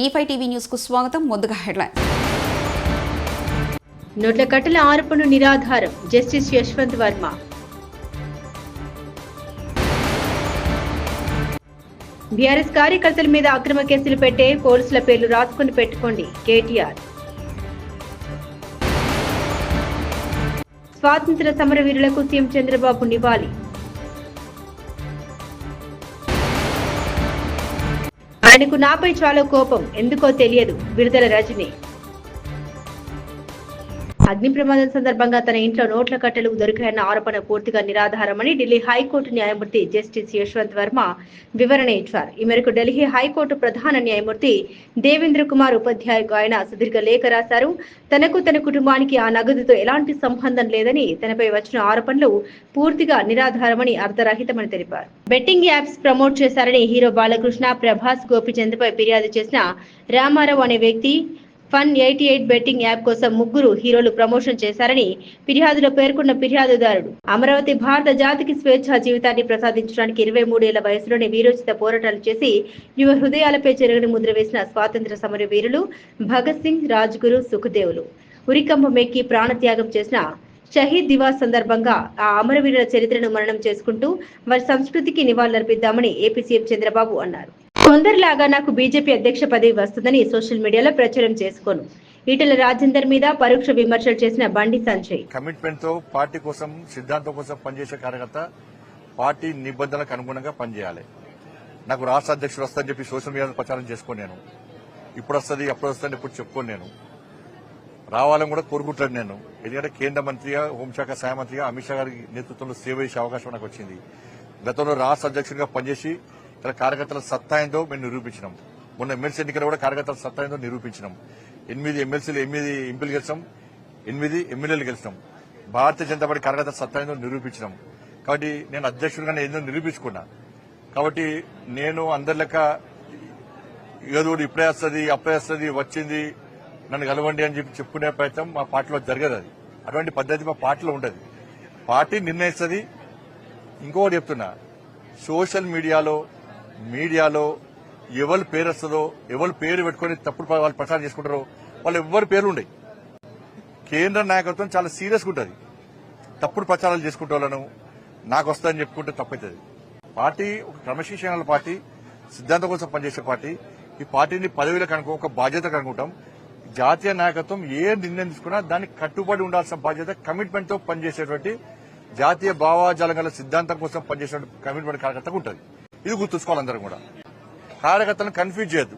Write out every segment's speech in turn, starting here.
E5 TV news కు స్వాగతం. ముందుగా హెడ్లైన్. నోట్ల కట్టల ఆరోపణలు నిరాధారం. జస్టిస్ యశ్వంత్ వర్మ. బీఆర్ఎస్ కార్యకర్తల మీద అక్రమ కేసులు పెట్టే పోలీసుల పేర్లు రాసుకుని పెట్టుకోండి. కేటీఆర్. స్వాతంత్ర సమరవీరులకు సీఎం చంద్రబాబు నివాళి. ఆయనకు నాపై చాలా కోపం, ఎందుకో తెలియదు. విడుదల రజని. అగ్ని ప్రమాదం సందర్భంగా తన ఇంట్లో నోట్ల కట్టలు దొరికాయన్న ఆరోపణ పూర్తిగా నిరాధారమని ఢిల్లీ హైకోర్టు న్యాయమూర్తి జస్టిస్ యశ్వంత్ వర్మ వివరణ ఇచ్చారు. ఈ మేరకు ఢిల్లీ హైకోర్టు ప్రధాన న్యాయమూర్తి దేవేంద్ర కుమార్ ఉపాధ్యాయకు ఆయన సుదీర్ఘ లేఖ రాశారు. తనకు తన కుటుంబానికి ఆ నగదుతో ఎలాంటి సంబంధం లేదని, తనపై వచ్చిన ఆరోపణలు పూర్తిగా నిరాధారమని, అర్ధరహితమని తెలిపారు. బెట్టింగ్ యాప్స్ ప్రమోట్ చేశారని హీరో బాలకృష్ణ, ప్రభాస్, గోపిచంద్పై ఫిర్యాదు చేసిన రామారావు అనే వ్యక్తి Fun88 బెట్టింగ్ యాప్ కోసం ముగ్గురు హీరోలు ప్రమోషన్ చేశారని ఫిర్యాదులో పేర్కొన్న ఫిర్యాదుదారుడు, అమరావతి భారత జాతికి స్వేచ్ఛా జీవితాన్ని ప్రసాదించడానికి 23 ఏళ్ల వయసులోనే వీరోచిత పోరాటాలు చేసి యువ హృదయాలపై చెరగని ముద్ర వేసిన స్వాతంత్ర సమర వీరులు భగత్ సింగ్, రాజ్గురు, సుఖదేవులు ఉరికంబం ఎక్కి ప్రాణత్యాగం చేసిన షహీద్ దివాస్ సందర్భంగా ఆ అమరవీరుల చరిత్రను మననం చేసుకుంటూ వారి సంస్కృతికి నివాళులర్పిద్దామని ఏపీ సీఎం చంద్రబాబు అన్నారు. కొందరిలాగా నాకు బీజేపీ అధ్యక్ష పదవి వస్తుందని సోషల్ మీడియాలో ప్రచారం చేసుకోను. ఈటెల రాజేందర్ మీద పరోక్ష విమర్శలు చేసిన బండి సంజయ్. కమిట్మెంట్ తో పార్టీ కోసం, సిద్ధాంతం కోసం పనిచేసే కార్యకర్త పార్టీ నిబంధనలకు అనుగుణంగా పనిచేయాలి. నాకు రాష్ట్ర అధ్యక్షుడు వస్తుందని చెప్పి సోషల్ మీడియాలో ప్రచారం చేసుకోను. నేను ఇప్పుడు వస్తుంది, అప్పుడు వస్తుంది, ఇప్పుడు చెప్పుకోను. నేను రావాలని కూడా కోరుకుంటాను. నేను ఎందుకంటే కేంద్ర మంత్రిగా, హోంశాఖ సహాయ మంత్రిగా అమిత్ షా గారి నేతృత్వంలో సేవ చేసే అవకాశం నాకు వచ్చింది. గతంలో రాష్ట్ర అధ్యక్షుడిగా పనిచేసి ఇలా కార్యకర్తల సత్తా ఏందో మేము నిరూపించినాం. మొన్న ఎమ్మెల్సీ ఎన్నికలు కూడా కార్యకర్తల సత్తా ఏందో నిరూపించినాం. 8 ఎమ్మెల్సీలు, 8 ఎంపీలు గెలిచాం, 8 ఎమ్మెల్యేలు గెలిచాం. భారతీయ జనతా పార్టీ కార్యకర్తల సత్తా ఏందో నిరూపించినాం. కాబట్టి నేను అధ్యక్షుడిగానే ఏందో నిరూపించుకున్నా. కాబట్టి నేను అందరి లెక్క ఏదో ఇప్పుడే వస్తుంది, అప్పుడే వస్తుంది, వచ్చింది, నన్ను కలవండి అని చెప్పి చెప్పుకునే ప్రయత్నం మా పార్టీలో జరగదు. అది అటువంటి పద్ధతి మా పార్టీలో ఉండదు. పార్టీ నిర్ణయిస్తుంది. ఇంకొకటి చెప్తున్నా, సోషల్ మీడియాలో ఎవరి పేరు వస్తుందో, ఎవరి పేరు పెట్టుకుని తప్పుడు వాళ్ళు ప్రచారం చేసుకుంటారో వాళ్ళు ఎవరి పేర్లు ఉండవు. కేంద్ర నాయకత్వం చాలా సీరియస్గా ఉంటుంది. తప్పుడు ప్రచారాలు చేసుకుంటే వాళ్ళను నాకు వస్తుందని చెప్పుకుంటే తప్పవుతుంది. పార్టీ ఒక క్రమశిక్షణ పార్టీ, సిద్ధాంతం కోసం పనిచేసే పార్టీ. ఈ పార్టీని పదవిలకు అనుకో, ఒక బాధ్యతకు అనుకుంటాం. జాతీయ నాయకత్వం ఏ నిర్ణయం తీసుకున్నా దానికి కట్టుబడి ఉండాల్సిన బాధ్యత, కమిట్మెంట్ తో పనిచేసేటువంటి జాతీయ భావాజాలం గల సిద్ధాంతం కోసం పనిచేసే కమిట్మెంట్ కార్యకర్తకు ఉంటుంది. ఇది గుర్తుంచుకోవాలి. అందరం కూడా కార్యకర్తలను కన్ఫ్యూజ్ చేయొద్దు,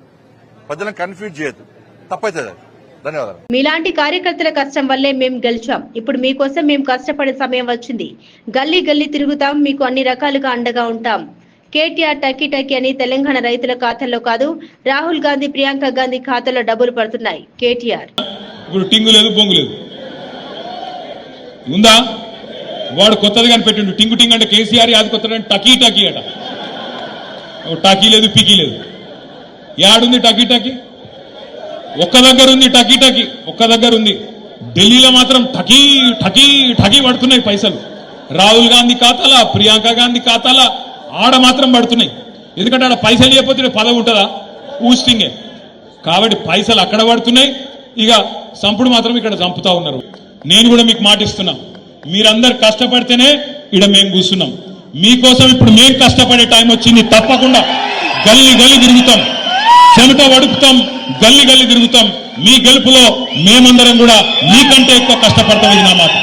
ప్రజలను కన్ఫ్యూజ్ చేయొద్దు, తప్పవుతుంది. ధన్యవాదాలు. మీలాంటి కార్యకర్తల కష్టం వల్లే మేము గెలిచాం. ఇప్పుడు మీకోసం మేము కష్టపడే సమయం వచ్చింది. గల్లీ గల్లీ తిరుగుతాం, మీకు అన్ని రకాలుగా అండగా ఉంటాం. కేటీఆర్ టకీ అని తెలంగాణ రైతుల ఖాతాల్లో కాదు, రాహుల్ గాంధీ, ప్రియాంక గాంధీ ఖాతాలో డబ్బులు పడుతున్నాయి. కేటీఆర్. ఉందా? వాడు కొత్తది కనిపెట్టిండు. టింగు టింగ్ అంటే కేసీఆర్, అది కొత్త టకీ అట. టకీ లేదు, పికీ లేదు. యాడుంది టకీ? ఒక్క దగ్గర ఉంది టకీ, ఒక్క దగ్గర ఉంది. ఢిల్లీలో మాత్రం టకీ పడుతున్నాయి పైసలు. రాహుల్ గాంధీ ఖాతాల, ప్రియాంక గాంధీ ఖాతాల ఆడ మాత్రం పడుతున్నాయి. ఎందుకంటే ఆడ పైసలు లేకపోతే పదవి ఉంటుందా? ఊస్టింగే. కాబట్టి పైసలు అక్కడ పడుతున్నాయి. ఇక సంపుడు మాత్రం ఇక్కడ చంపుతా ఉన్నారు. నేను కూడా మీకు మాటిస్తున్నా, మీరందరు కష్టపడితేనే ఇక్కడ మేము కూర్చున్నాం. మీకోసం ఇప్పుడు మేము కష్టపడే టైం వచ్చింది. తప్పకుండా గల్లీ గల్లీ తిరుగుతాం, చెమట వడుపుతాం, గల్లీ తిరుగుతాం. మీ గెలుపులో మేమందరం కూడా మీకంటే ఎక్కువ కష్టపడతాం. ఇది నా మాట.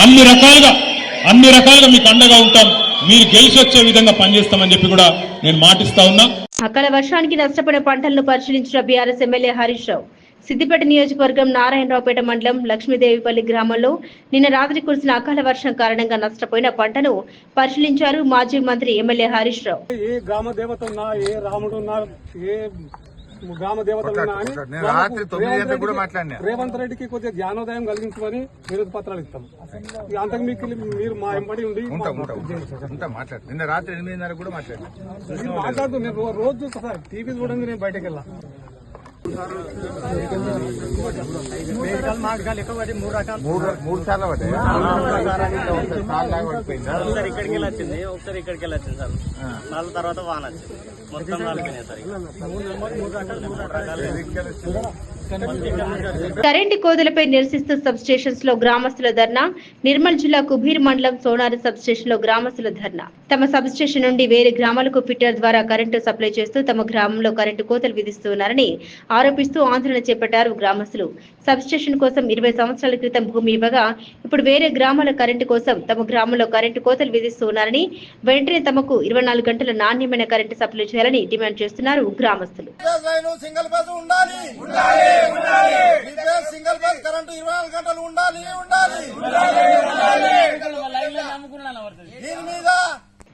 అన్ని రకాలుగా మీకు అండగా ఉంటాం. మీరు గెలిచి వచ్చే విధంగా పనిచేస్తామని చెప్పి కూడా నేను మాటిస్తా ఉన్నా. అకాల వర్షానికి నష్టపోయిన పంటలను పరిశీలించిన బీఆర్ఎస్ ఎమ్మెల్యే హరీష్ రావు సిద్దిపేట నియోజకవర్గం నారాయణరావుపేట మండలం లక్ష్మీదేవిపల్లి గ్రామంలో నిన్న రాత్రి కురిసిన అకాల వర్షం కారణంగా నష్టపోయిన పంటను పరిశీలించారు మాజీ మంత్రి ఎమ్మెల్యే హరీష్ రావు. ఏ గ్రామ దేవత ఉన్నా, ఏ రాముడు ఉన్నా, ఏ గ్రామ దేవతలు ఉన్నా అని రేవంత్ రెడ్డికి కొద్దిగా జ్ఞానోదయం కలిగించమని విరోధ పత్రాలు ఇస్తాం. అంతకు మీరు మా ఎంబడి ఉండి మాట్లాడుతూ నేను రోజు చూస్తా సార్. టీవీ చూడండి, నేను బయటకు వెళ్ళా. మూడు సార్లు పడ్డాయి. ఒకసారి ఇక్కడికి వెళ్ళి వచ్చింది, ఒకసారి ఇక్కడికి వెళ్ళి వచ్చింది సార్. నాలుగు తర్వాత వాన వచ్చింది, మొత్తం నాలుగునే సార్. కరెంటు కోతలపై నిరసిస్తూ సబ్ స్టేషన్స్ లో గ్రామస్తుల ధర్నా. నిర్మల్ జిల్లా కుబీర్ మండలం సోనారి సబ్ స్టేషన్ లో గ్రామస్తుల ధర్నా. తమ సబ్ స్టేషన్ నుండి వేరే గ్రామాలకు ఫిట్టర్ ద్వారా కరెంటు సప్లై చేస్తూ తమ గ్రామంలో కరెంటు కోతలు విధిస్తున్నారని ఆరోపిస్తూ ఆందోళన చేపట్టారు గ్రామస్తులు. సబ్ స్టేషన్ కోసం 20 సంవత్సరాల క్రితం భూమి ఇవ్వగా ఇప్పుడు వేరే గ్రామాల కరెంటు కోసం తమ గ్రామంలో కరెంటు కోతలు విధిస్తున్నారని, వెంటనే తమకు 24 గంటల నాణ్యమైన కరెంటు సప్లై చేయాలని డిమాండ్ చేస్తున్నారు గ్రామస్తులు. సింగిల్ బస్ కరెంటు 24 గంటలు ఉండాలి. దీని మీద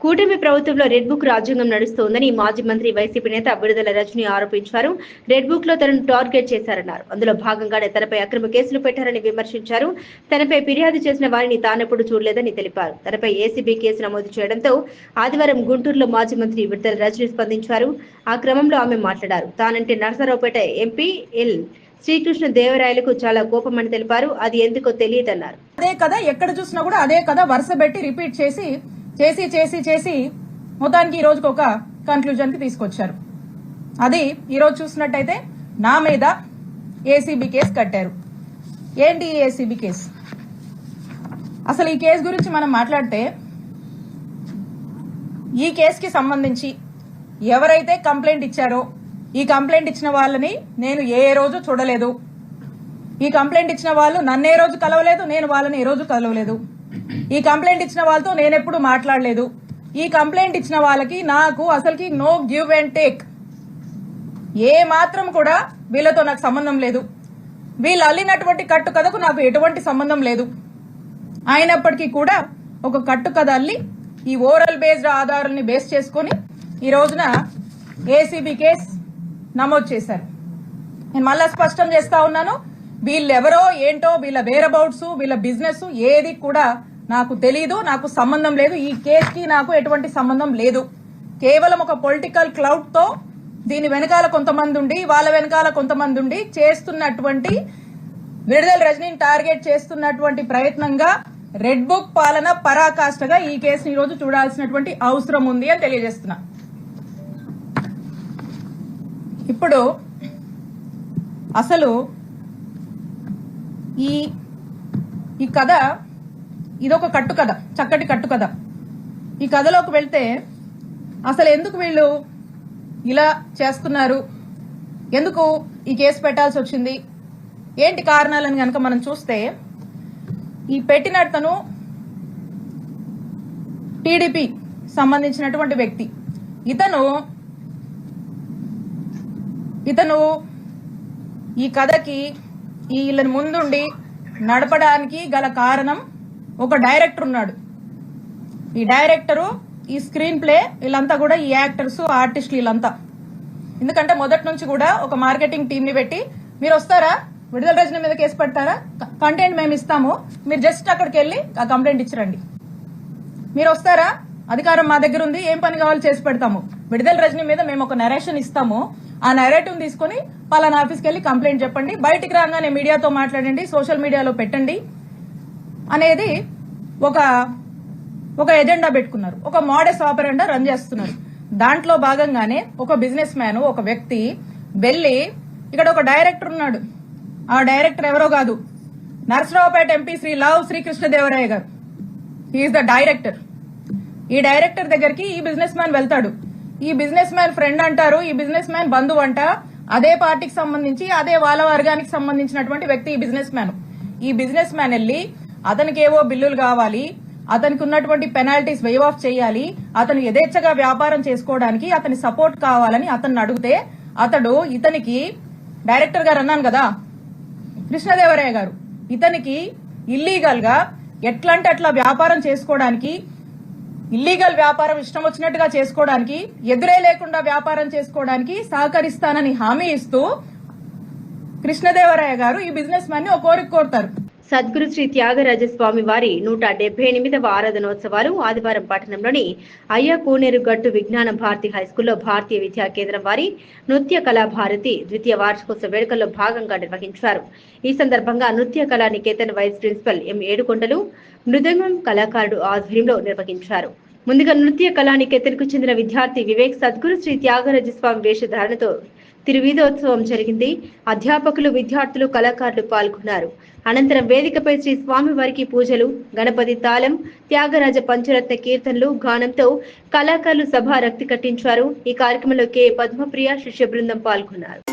కూటమి ప్రభుత్వంలో రెడ్ బుక్ రాజ్యాంగం నడుస్తోందని మాజీ మంత్రి వైసీపీ నేత విడుదల రజని ఆరోపించారు. రెడ్ బుక్ లో తనను టార్గెట్ చేశారన్నారు. అందులో భాగంగానే తనపై అక్రమ కేసులు పెట్టారని విమర్శించారు. తనపై ఫిర్యాదు చేసిన వారిని తానెప్పుడు చూడలేదని తెలిపారు. తనపై ఏసీబీ కేసు నమోదు చేయడంతో ఆదివారం గుంటూరులో మాజీ మంత్రి విడుదల రజని స్పందించారు. ఆ క్రమంలో ఆమె మాట్లాడారు. తానంటే నరసరావుపేట ఎంపీ ఎల్ శ్రీకృష్ణ దేవరాయలకు చాలా కోపమని తెలిపారు. అది ఎందుకో తెలియదన్నారు. అదే కదా ఎక్కడ చూసినా కూడా అదే కదా వరుస పెట్టి రిపీట్ చేసి మొత్తానికి ఈ రోజుకి ఒక కన్క్లూజన్ కి తీసుకొచ్చారు. అది ఈ రోజు చూసినట్టయితే నా మీద ఏసీబీ కేసు కట్టారు. ఏంటి ఈ ఏసీబీ కేసు? అసలు ఈ కేసు గురించి మనం మాట్లాడితే ఈ కేసుకి సంబంధించి ఎవరైతే కంప్లైంట్ ఇచ్చారో ఈ కంప్లైంట్ ఇచ్చిన వాళ్ళని నేను ఏ రోజు చూడలేదు. ఈ కంప్లైంట్ ఇచ్చిన వాళ్ళు నన్ను ఏ రోజు కలవలేదు, నేను వాళ్ళని ఏ రోజు కలవలేదు. ఈ కంప్లైంట్ ఇచ్చిన వాళ్ళతో నేనెప్పుడు మాట్లాడలేదు. ఈ కంప్లైంట్ ఇచ్చిన వాళ్ళకి నాకు అసలుకి నో గివ్ అండ్ టేక్, ఏ మాత్రం కూడా వీళ్ళతో నాకు సంబంధం లేదు. వీళ్ళు అల్లినటువంటి కట్టు కథకు నాకు ఎటువంటి సంబంధం లేదు. అయినప్పటికీ కూడా ఒక కట్టు కథ అల్లి ఈ ఓరల్ బేస్డ్ ఆధారాలని బేస్ చేసుకుని ఈ రోజున ఏసీబీ కేసు నమోదు చేశారు. నేను మళ్ళా స్పష్టం చేస్తా ఉన్నాను, వీళ్ళెవరో ఏంటో, వీళ్ళ వేరబౌట్స్, వీళ్ళ బిజినెస్ ఏది కూడా నాకు తెలీదు, నాకు సంబంధం లేదు. ఈ కేసుకి నాకు ఎటువంటి సంబంధం లేదు. కేవలం ఒక పొలిటికల్ క్లౌడ్ తో దీని వెనకాల కొంతమంది ఉండి, వాళ్ళ వెనకాల కొంతమంది ఉండి చేస్తున్నటువంటి, విడుదల రజనీని టార్గెట్ చేస్తున్నటువంటి ప్రయత్నంగా రెడ్ బుక్ పాలన పరాకాష్ఠగా ఈ కేసుని ఈ రోజు చూడాల్సినటువంటి అవసరం ఉంది అని తెలియజేస్తున్నా. ఇప్పుడు అసలు ఈ కథ ఇదొక కట్టు కథ, చక్కటి కట్టు కథ. ఈ కథలోకి వెళ్తే అసలు ఎందుకు వీళ్ళు ఇలా చేస్తున్నారు, ఎందుకు ఈ కేసు పెట్టాల్సి వచ్చింది, ఏంటి కారణాలని కనుక మనం చూస్తే, ఈ పెట్టినతను టీడీపీ సంబంధించినటువంటి వ్యక్తి. ఇతను ఈ కథకి వీళ్ళని ముందుండి నడపడానికి గల కారణం ఒక డైరెక్టర్ ఉన్నాడు. ఈ డైరెక్టరు, ఈ స్క్రీన్ ప్లే, వీళ్ళంతా కూడా ఈ యాక్టర్స్, ఆర్టిస్టులు వీళ్ళంతా. ఎందుకంటే మొదటి నుంచి కూడా ఒక మార్కెటింగ్ టీమ్ ని పెట్టి, మీరు వస్తారా విడుదల రజనీ మీద కేసు పెడతారా, కంటెంట్ మేము ఇస్తాము, మీరు జస్ట్ అక్కడికి వెళ్ళి ఆ కంప్లైంట్ ఇచ్చిరండి, మీరు వస్తారా, అధికారం మా దగ్గర ఉంది, ఏం పని కావాలో చేసి పెడతాము, విడుదల రజనీ మీద మేము ఒక నరేషన్ ఇస్తాము, ఆ నరేటివ్ తీసుకుని పలానా ఆఫీస్కి వెళ్ళి కంప్లైంట్ చెప్పండి, బయటికి రాగానే మీడియాతో మాట్లాడండి, సోషల్ మీడియాలో పెట్టండి అనేది ఒక ఎజెండా పెట్టుకున్నారు. ఒక మోడస్ ఆపరెండా రన్ చేస్తున్నారు. దాంట్లో భాగంగానే ఒక బిజినెస్ మ్యాన్, ఒక వ్యక్తి వెళ్లి, ఇక్కడ ఒక డైరెక్టర్ ఉన్నాడు, ఆ డైరెక్టర్ ఎవరో కాదు, నరసరావుపేట ఎంపీ శ్రీ లావు శ్రీకృష్ణదేవరాయ గారు. He's the director. ఈ డైరెక్టర్ దగ్గరికి ఈ బిజినెస్ మ్యాన్ వెళ్తాడు. ఈ బిజినెస్ మ్యాన్ ఫ్రెండ్ అంటారు, ఈ బిజినెస్ మ్యాన్ బంధువు అంట, అదే పార్టీకి సంబంధించి, అదే వాళ్ళ వర్గానికి సంబంధించినటువంటి వ్యక్తి ఈ బిజినెస్ మ్యాన్. ఈ బిజినెస్ మ్యాన్ వెళ్లి అతనికి ఏవో బిల్లులు కావాలి, అతనికి ఉన్నటువంటి పెనాల్టీస్ వేవ్ ఆఫ్ చేయాలి, అతను యథేచ్ఛగా వ్యాపారం చేసుకోవడానికి అతని సపోర్ట్ కావాలని అతన్ని అడిగితే, అతడు ఇతనికి, డైరెక్టర్ గారు అన్నాను కదా కృష్ణదేవరాయ గారు, ఇతనికి ఇల్లీగల్ గా ఎట్లా అంటే అట్లా వ్యాపారం చేసుకోవడానికి, ఇల్లీగల్ వ్యాపారం ఇష్టం వచ్చినట్టుగా చేసుకోవడానికి, ఎదురే లేకుండా వ్యాపారం చేసుకోవడానికి సహకరిస్తానని హామీ ఇస్తూ కృష్ణదేవరాయ గారు ఈ బిజినెస్ మ్యాన్ ని ఒక కోరిక కోరుతారు. సద్గురు శ్రీ త్యాగరాజస్వామి వారి 178వ ఆరాధనోత్సవాలు ఆదివారం పట్టణంలోని అయ్య కోనేరు గట్టు విజ్ఞాన భారతి హైస్కూల్లో భారతీయ విద్యా కేంద్రం వారి నృత్య కళా భారతి ద్వితీయ వార్షికోత్సవ వేడుకల్లో భాగంగా నిర్వహించారు. ఈ సందర్భంగా నృత్య కళా నికేతన్ వైస్ ప్రిన్సిపల్ ఎం ఏడుకొండలు మృదంగం కళాకారుడు ఆధ్వర్యంలో నిర్వహించారు. ముందుగా నృత్య కళా నికేతన్కు చెందిన విద్యార్థి వివేక్ సద్గురు శ్రీ త్యాగరాజస్వామి వేషధారణతో తిరువీధోత్సవం జరిగింది. అధ్యాపకులు, విద్యార్థులు, కళాకారులు పాల్గొన్నారు. అనంతరం వేదికపై శ్రీ స్వామి వారికి పూజలు, గణపతి తాళం, త్యాగరాజ పంచరత్న కీర్తనలు, గానంతో కళాకారులు సభ రక్తి కట్టించారు. ఈ కార్యక్రమంలో కె పద్మప్రియ శిష్య బృందం పాల్గొన్నారు.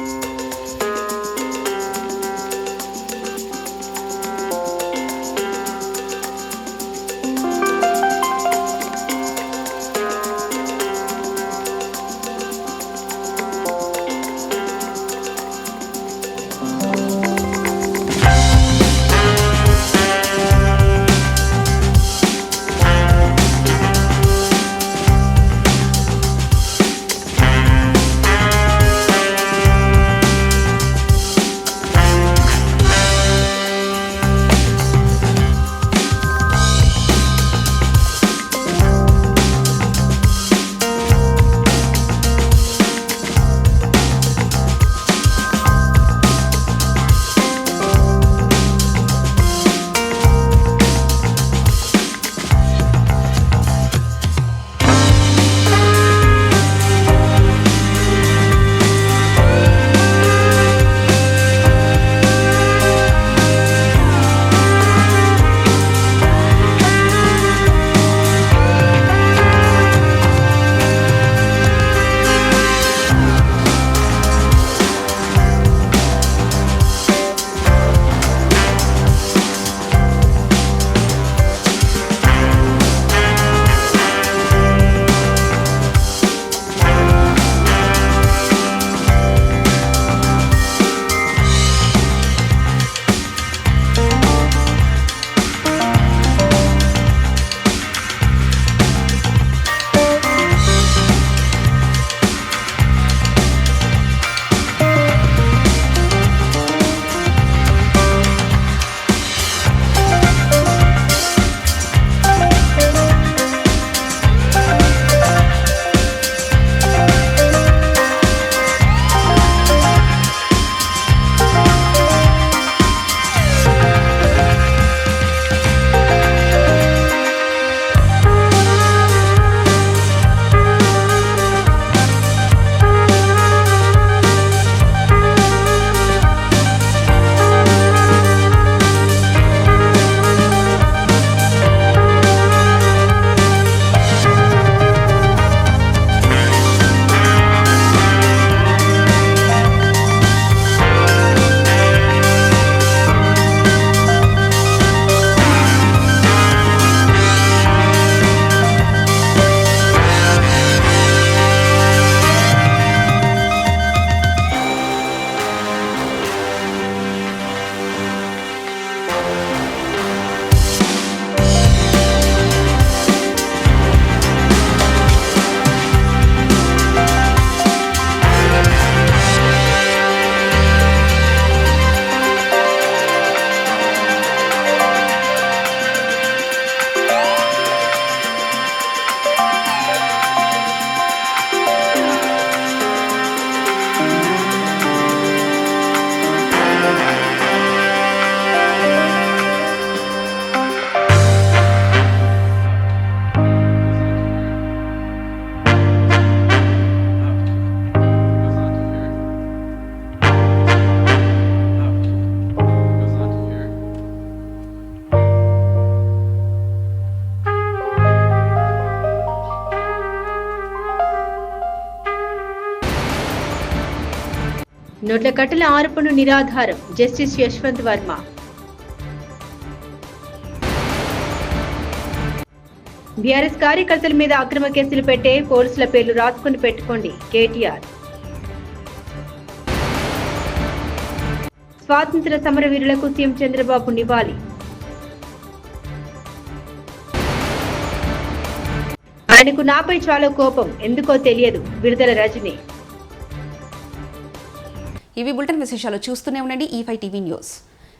నోట్ల కట్టల ఆరోపణ నిరాధారం జస్టిస్ యశ్వంత్ వర్మ. బీఆర్ఎస్ కార్యకర్తల మీద అక్రమ కేసులు పెట్టే పోలీసుల పేర్లు రాసుకుని పెట్టుకోండి కేటీఆర్. స్వాతంత్ర సమరవీరులకు సీఎం చంద్రబాబు నివాళి. ఆయనకు నాపై చాలా కోపం, ఎందుకో తెలియదు విడుదల రజని. ఇవి బులెటిన్ విశేషాలు. చూస్తూనే ఉండండి E5 టీవీ న్యూస్.